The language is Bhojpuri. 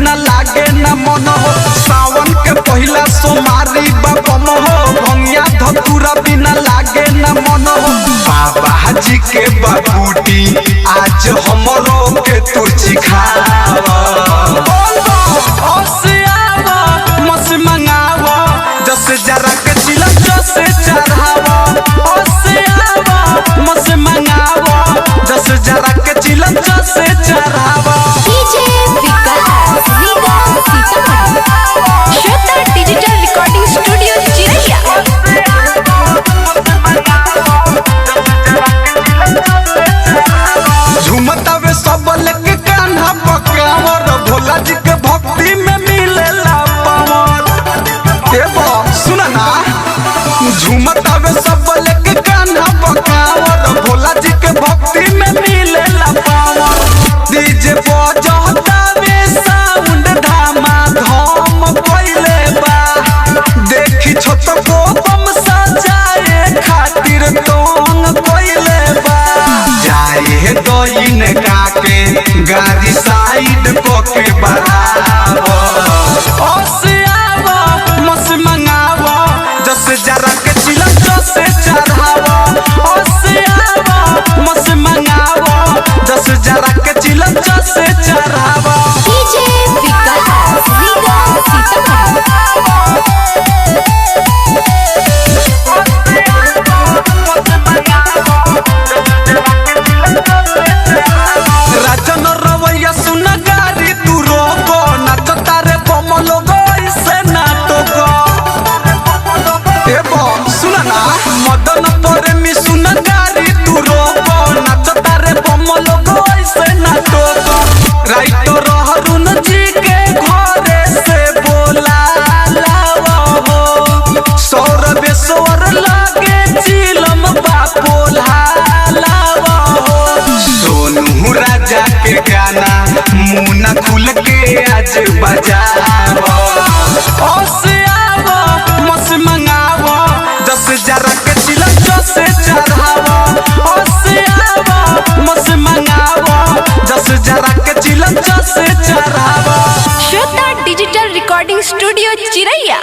बिना लागे न मन हो। सावन के पहला सोमारी बाबम हो। भंगिया धतूरा बिना लागे न मन हो। बाबा जी के बाबूटी आज हमरो के तू सिखावा। मस मंगावा जस जरा के चिलम जस चढ़ावा। मस मंगावा जस जरा के चिलम जस चढ़ावा। डीजे विकास श्वेता डिजिटल रिकॉर्डिंग स्टूडियो चिरैया। झूमतावे सब लेके कान्हा पकावर। भोला जी के भक्ति में मिलेला पावर। सुना ना झूमतावे सब लेके कान्हा पकावर। भोला जी के भक्ति में मिलेला पावर। डीजे बजतावे साउंड धामा धम कइले बा। देखी छोट को बम सजाए खातिर तोंग कइले बा। जाए दइन काके गाड़ी साइड को के बढ़ावो। मस मंगावो जस जरा के चिलम जस चढ़ावो। मस मंगावो जस जरा के चिलम जस चढ़ावो। डीजे विकास राजन रवैया सुन गारी तू रोको। नाच तारे बम लोगो ऐसे नाटको। सुना ना मदन प्रेमी सुन गारी तू रोको। नाच तारे बम लोगो ऐसे नाटको। राइटर अरुण जी के घरे से बोला लावा हो। सौरभेश्वर लागे चिलम बापोला लावा हो। सोनू राजा के गाना मुना खुल के आज बजावो। मस मंगावो जस जरा के चिलम जस चढ़ावो। मस मंगावो जस जरा के चिलम जस चढ़ावो। श्वेता डिजिटल रिकॉर्डिंग स्टूडियो चिरैया।